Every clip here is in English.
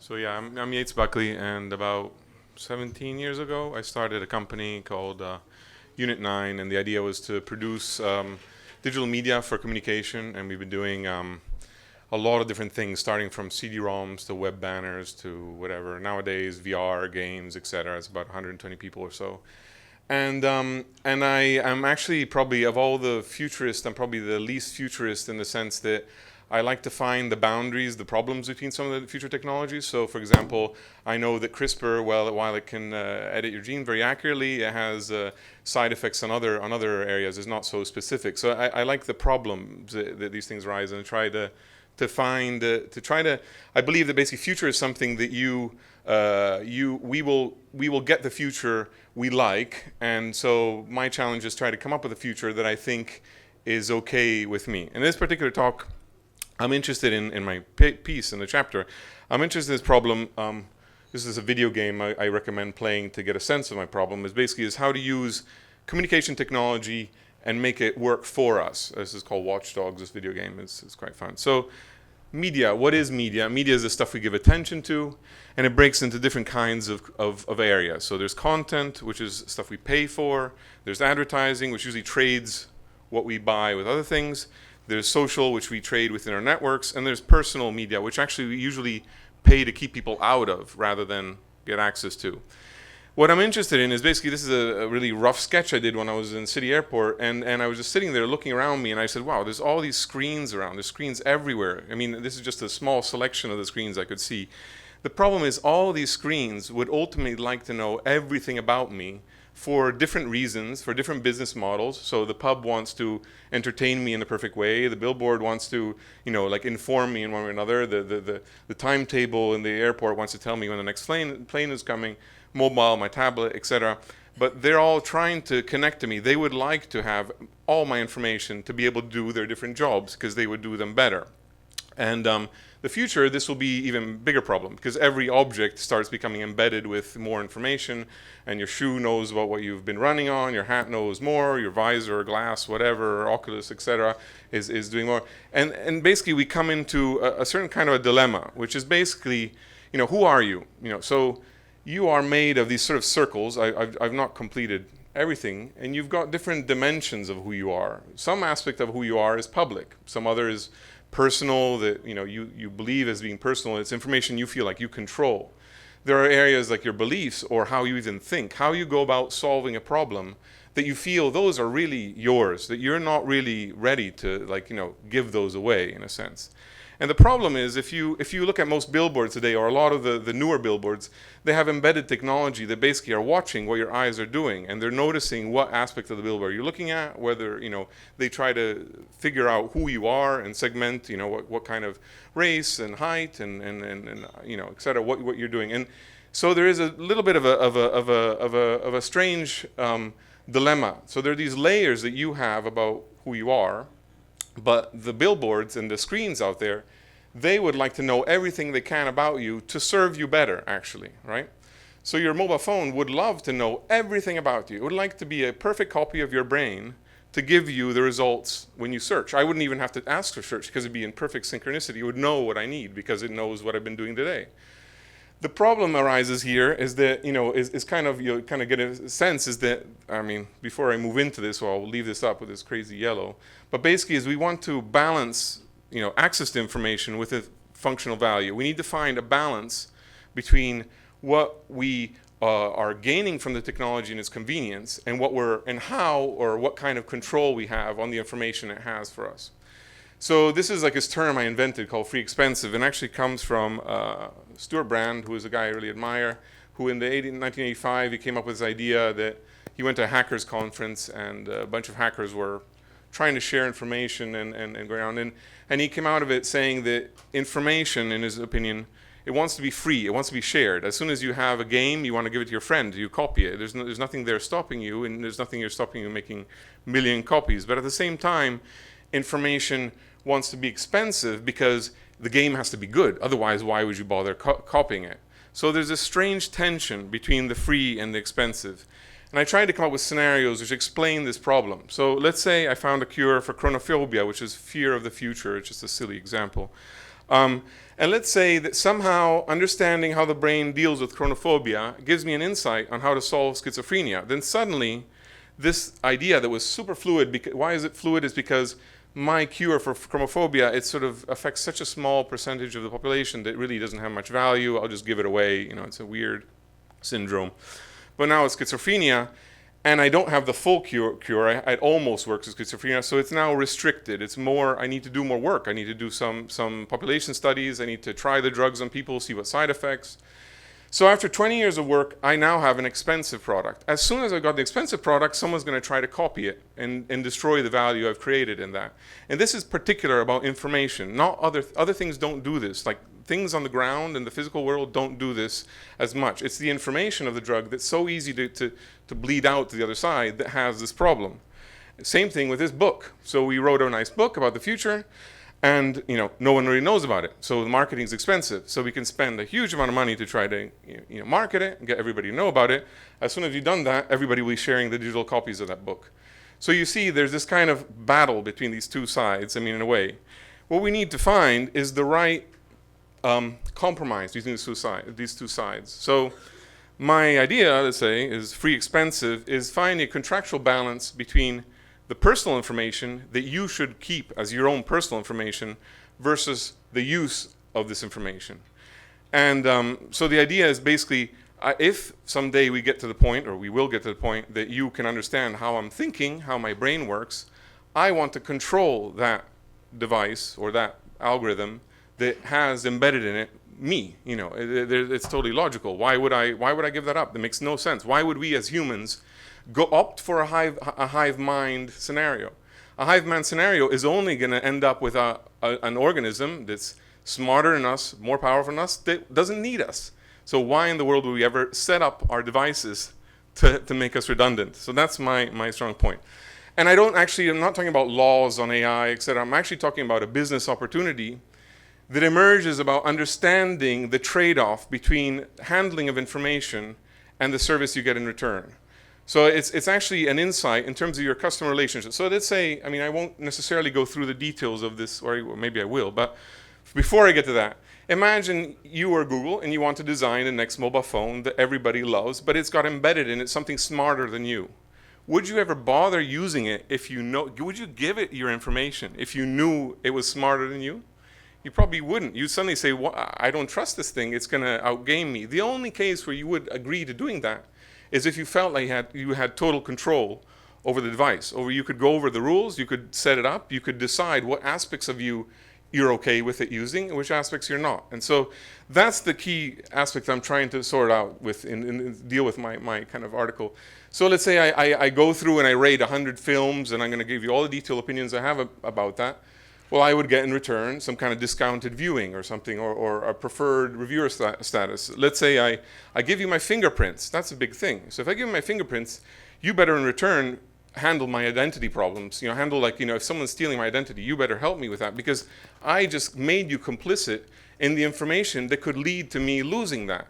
So yeah, I'm Yates Buckley, and about 17 years ago, I started a company called Unit 9, and the idea was to produce digital media for communication, and we've been doing a lot of different things, starting from CD-ROMs to web banners to whatever. Nowadays, VR, games, etc. It's about 120 people or so. And I am actually probably, of all the futurists, I'm probably the least futurist in the sense that I like to find the boundaries, the problems between some of the future technologies. So, for example, I know that CRISPR, well, while it can edit your gene very accurately, it has side effects on other areas. It's not so specific. So I like the problems that these things rise, and try to find to try to. I believe that basically future is something that we will get the future we like, and so my challenge is try to come up with a future that I think is okay with me. In this particular talk, I'm interested in my piece in the chapter. I'm interested in this problem. This is a video game I recommend playing to get a sense of my problem. Is how to use communication technology and make it work for us. This is called Watch Dogs. This video game is quite fun. So, media. What is media? Media is the stuff we give attention to, and it breaks into different kinds of areas. So there's content, which is stuff we pay for. There's advertising, which usually trades what we buy with other things. There's social, which we trade within our networks, and there's personal media, which actually we usually pay to keep people out of rather than get access to. What I'm interested in is basically, this is a really rough sketch I did when I was in City Airport, and I was just sitting there looking around me, and I said, wow, there's all these screens around. There's screens everywhere. I mean, this is just a small selection of the screens I could see. The problem is all these screens would ultimately like to know everything about me for different reasons, for different business models. So the pub wants to entertain me in the perfect way. The billboard wants to, inform me in one way or another. The timetable in the airport wants to tell me when the next plane is coming. Mobile, my tablet, etc. But they're all trying to connect to me. They would like to have all my information to be able to do their different jobs because they would do them better. And the future, this will be even bigger problem because every object starts becoming embedded with more information, and your shoe knows about what you've been running on, your hat knows more, your visor, glass, whatever, Oculus, etc. is doing more. And basically we come into a certain kind of a dilemma, which is basically, who are you? So you are made of these sort of circles. I've not completed everything, and you've got different dimensions of who you are. Some aspect of who you are is public. Some other is personal, that you believe as being personal. It's information you feel like you control. There are areas like your beliefs or how you even think, how you go about solving a problem that you feel those are really yours, that you're not really ready to give those away in a sense. And the problem is, if you look at most billboards today, or a lot of the newer billboards, they have embedded technology that basically are watching what your eyes are doing, and they're noticing what aspect of the billboard you're looking at, whether, they try to figure out who you are and segment, what kind of race and height and et cetera, what you're doing. And so there is a little bit of a strange dilemma. So there are these layers that you have about who you are, but the billboards and the screens out there, they would like to know everything they can about you to serve you better, actually, right? So your mobile phone would love to know everything about you. It would like to be a perfect copy of your brain to give you the results when you search. I wouldn't even have to ask for search because it'd be in perfect synchronicity. It would know what I need because it knows what I've been doing today. The problem arises here is that, is kind of, you kind of get a sense is that, before I move into this, or I'll leave this up with this crazy yellow, but basically is we want to balance, access to information with a functional value. We need to find a balance between what we are gaining from the technology and its convenience and how or what kind of control we have on the information it has for us. So this is like this term I invented called free expensive, and actually comes from Stuart Brand, who is a guy I really admire, who in 1985 he came up with this idea that he went to a hackers conference, and a bunch of hackers were trying to share information and go around, and he came out of it saying that information, in his opinion, it wants to be free, it wants to be shared. As soon as you have a game, you want to give it to your friend, you copy it. There's nothing there stopping you, and there's nothing here stopping you making a million copies. But at the same time, information wants to be expensive because the game has to be good. Otherwise, why would you bother copying it? So there's a strange tension between the free and the expensive. And I tried to come up with scenarios which explain this problem. So let's say I found a cure for chronophobia, which is fear of the future. It's just a silly example. And let's say that somehow understanding how the brain deals with chronophobia gives me an insight on how to solve schizophrenia. Then suddenly, this idea that was super fluid, why is it fluid? Is because my cure for chromophobia, it sort of affects such a small percentage of the population that it really doesn't have much value. I'll just give it away. It's a weird syndrome. But now it's schizophrenia, and I don't have the full cure. It almost works with schizophrenia, so it's now restricted. It's more, I need to do more work. I need to do some population studies. I need to try the drugs on people, see what side effects. So after 20 years of work, I now have an expensive product. As soon as I got the expensive product, someone's going to try to copy it and destroy the value I've created in that. And this is particular about information. Not other things don't do this. Like things on the ground in the physical world don't do this as much. It's the information of the drug that's so easy to bleed out to the other side that has this problem. Same thing with this book. So we wrote a nice book about the future. And no one really knows about it. So the marketing is expensive. So we can spend a huge amount of money to try to market it and get everybody to know about it. As soon as you've done that, everybody will be sharing the digital copies of that book. So you see there's this kind of battle between these two sides, in a way. What we need to find is the right compromise between these two sides. So my idea, let's say, is free expensive, is finding a contractual balance between the personal information that you should keep as your own personal information versus the use of this information. And so the idea is basically, if someday we get to the point, or we will get to the point, that you can understand how I'm thinking, how my brain works, I want to control that device or that algorithm that has embedded in it me. It's totally logical. Why would I give that up? That makes no sense. Why would we as humans opt for a hive mind scenario? A hive mind scenario is only going to end up with an organism that's smarter than us, more powerful than us, that doesn't need us. So why in the world would we ever set up our devices to make us redundant? So that's my strong point. And I'm not talking about laws on AI, etc. I'm actually talking about a business opportunity that emerges about understanding the trade-off between handling of information and the service you get in return. So it's actually an insight in terms of your customer relationship. So let's say, I won't necessarily go through the details of this, or maybe I will, but before I get to that, imagine you are Google and you want to design the next mobile phone that everybody loves, but it's got embedded in it something smarter than you. Would you ever bother using it would you give it your information if you knew it was smarter than you? You probably wouldn't. You'd suddenly say, well, I don't trust this thing, it's going to outgame me. The only case where you would agree to doing that is if you felt like you had total control over the device, or you could go over the rules, you could set it up, you could decide what aspects of you're okay with it using, and which aspects you're not. And so that's the key aspect I'm trying to sort out with and deal with my kind of article. So let's say I go through and I rate 100 films, and I'm going to give you all the detailed opinions I have about that. Well, I would get in return some kind of discounted viewing or something, or a preferred reviewer status. Let's say I give you my fingerprints. That's a big thing. So if I give you my fingerprints, you better in return handle my identity problems. If someone's stealing my identity, you better help me with that, because I just made you complicit in the information that could lead to me losing that.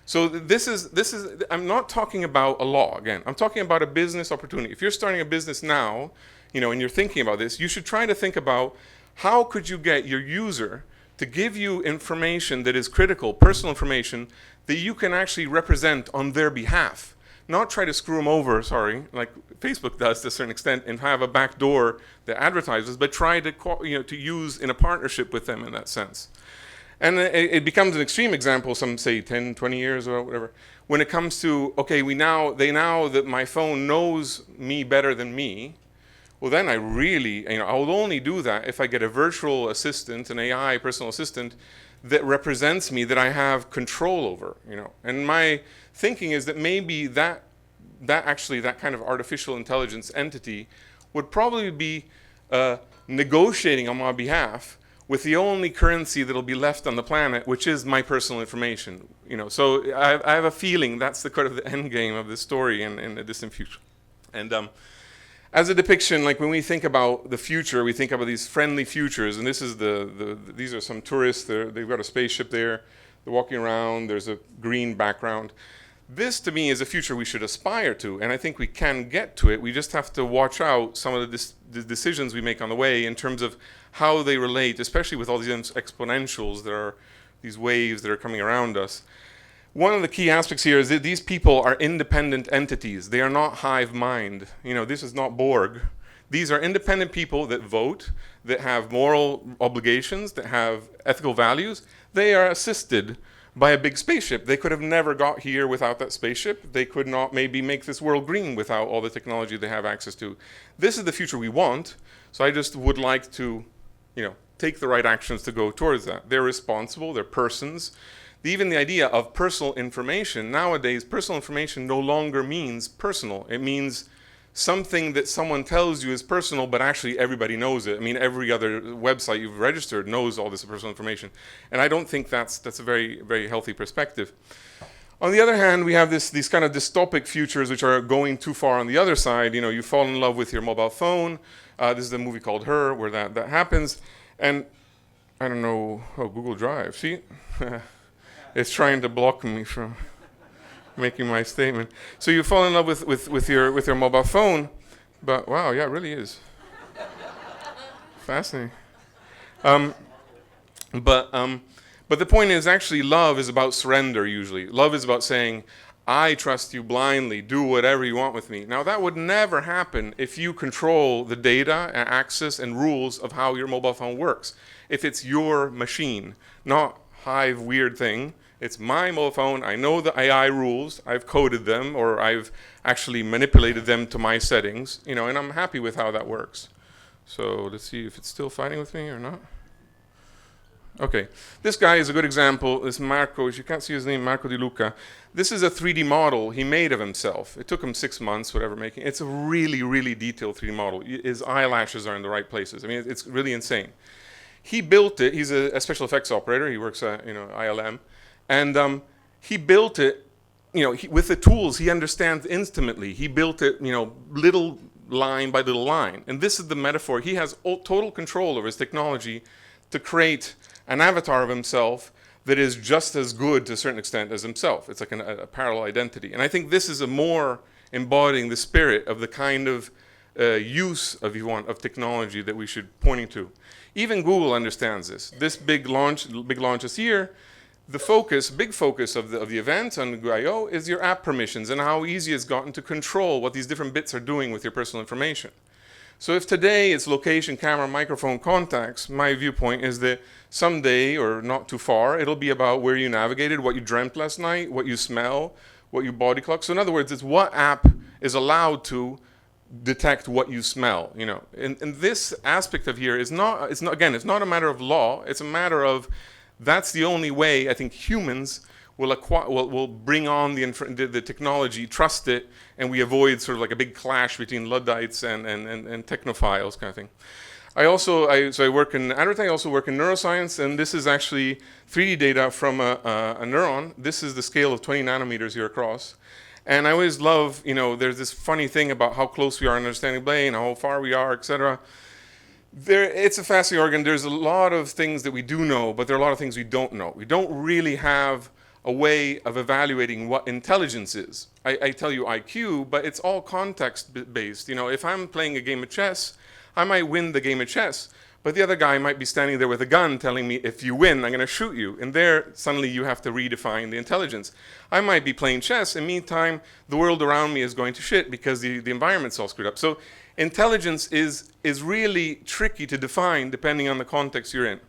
So this is I'm not talking about a law again. I'm talking about a business opportunity. If you're starting a business now, and you're thinking about this, you should try to think about how could you get your user to give you information that is critical, personal information, that you can actually represent on their behalf. Not try to screw them over, like Facebook does to a certain extent, and have a back door that advertises, but try to use in a partnership with them in that sense. And it becomes an extreme example, some say 10, 20 years or whatever, when it comes to, okay, they now that my phone knows me better than me, well, then I will only do that if I get a virtual assistant, an AI personal assistant, that represents me, that I have control over, And my thinking is that maybe that kind of artificial intelligence entity would probably be negotiating on my behalf with the only currency that'll be left on the planet, which is my personal information. So I have a feeling that's the kind of the end game of this story in the distant future. And as a depiction, like when we think about the future, we think about these friendly futures, and this is these are some tourists. They've got a spaceship there. They're walking around. There's a green background. This, to me, is a future we should aspire to, and I think we can get to it. We just have to watch out some of the decisions we make on the way in terms of how they relate, especially with all these exponentials that are, these waves that are coming around us. One of the key aspects here is that these people are independent entities. They are not hive mind. You know, this is not Borg. These are independent people that vote, that have moral obligations, that have ethical values. They are assisted by a big spaceship. They could have never got here without that spaceship. They could not maybe make this world green without all the technology they have access to. This is the future we want, so I just would like to, you know, take the right actions to go towards that. They're responsible, they're persons. Even the idea of personal information, nowadays personal information no longer means personal. It means something that someone tells you is personal, but actually everybody knows it. I mean, every other website you've registered knows all this personal information. And I don't think that's a very, very healthy perspective. On the other hand, we have these kind of dystopic futures which are going too far on the other side. You know, you fall in love with your mobile phone. This is a movie called Her, where that happens. And I don't know, Google Drive, see? It's trying to block me from making my statement. So you fall in love with your mobile phone, but wow, yeah, it really is. Fascinating. But the point is, actually, love is about surrender usually. Love is about saying, I trust you blindly, do whatever you want with me. Now that would never happen if you control the data and access and rules of how your mobile phone works. If it's your machine, not Hive weird thing. It's my mobile phone. I know the AI rules. I've coded them, or I've actually manipulated them to my settings, you know, and I'm happy with how that works. So let's see if it's still fighting with me or not. Okay, this guy is a good example. This Marco, if you can't see his name, Marco Di Luca. This is a 3D model he made of himself. It took him 6 months, whatever, making. It's a really, really detailed 3D model. His eyelashes are in the right places. I mean, it's really insane. He built it. He's a special effects operator. He works at, you know, ILM. And he built it, you know, with the tools he understands intimately. He built it, you know, little line by little line. And this is the metaphor. He has total control over his technology to create an avatar of himself that is just as good to a certain extent as himself. It's like a parallel identity. And I think this is a more embodying the spirit of the kind of use, if you want, of technology that we should pointing to. Even Google understands this. This big launch this year, the focus, big focus of the event on Google.io is your app permissions and how easy it's gotten to control what these different bits are doing with your personal information. So if today it's location, camera, microphone, contacts, my viewpoint is that someday, or not too far, it'll be about where you navigated, what you dreamt last night, what you smell, what you body clock. So in other words, it's what app is allowed to detect what you smell, you know. And this aspect of here is not, it's not a matter of law, it's a matter of that's the only way I think humans will bring on the technology, trust it, and we avoid sort of like a big clash between Luddites and technophiles kind of thing. I work in advertising, I also work in neuroscience, and this is actually 3D data from a neuron. This is the scale of 20 nanometers here across. And I always love, you know, there's this funny thing about how close we are in understanding the brain, how far we are, etc. It's a fascinating organ. There's a lot of things that we do know, but there are a lot of things we don't know. We don't really have a way of evaluating what intelligence is. I tell you IQ, but it's all context-based. You know, if I'm playing a game of chess, I might win the game of chess, but the other guy might be standing there with a gun telling me, if you win, I'm going to shoot you. And there, suddenly you have to redefine the intelligence. I might be playing chess, and meantime, the world around me is going to shit because the environment's all screwed up. So intelligence is really tricky to define depending on the context you're in.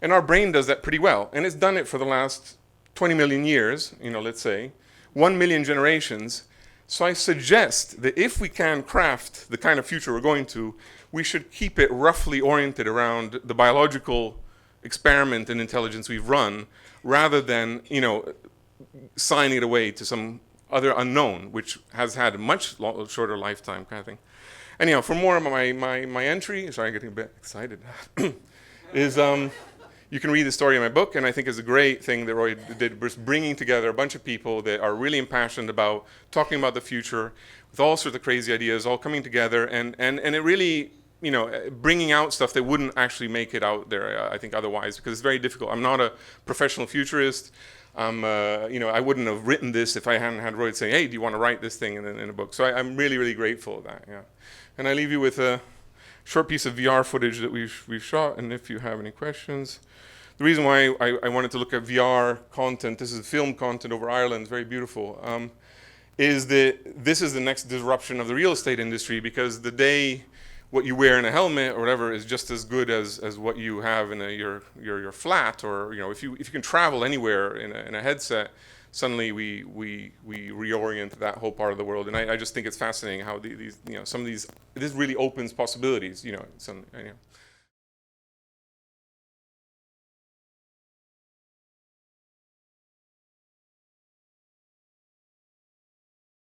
And our brain does that pretty well. And it's done it for the last 20 million years, you know, let's say, 1 million generations. So I suggest that if we can craft the kind of future we're going to, we should keep it roughly oriented around the biological experiment and intelligence we've run, rather than, you know, signing it away to some other unknown, which has had a much shorter lifetime kind of thing. Anyhow, for more of my entry, sorry, I'm getting a bit excited, is you can read the story in my book, and I think it's a great thing that Roy did, bringing together a bunch of people that are really impassioned about talking about the future with all sorts of crazy ideas, all coming together, and it really, you know, bringing out stuff that wouldn't actually make it out there, I think, otherwise, because it's very difficult. I'm not a professional futurist. I wouldn't have written this if I hadn't had Roy saying, "Hey, do you want to write this thing in a book?" So I'm really, really grateful of that. Yeah, and I leave you with a short piece of VR footage that we've shot. And if you have any questions, the reason why I wanted to look at VR content, this is film content over Ireland, very beautiful, is that this is the next disruption of the real estate industry, because the day what you wear in a helmet or whatever is just as good as what you have in your flat, or if you can travel anywhere in a headset, suddenly we reorient that whole part of the world. And I just think it's fascinating how these some of these, this really opens possibilities.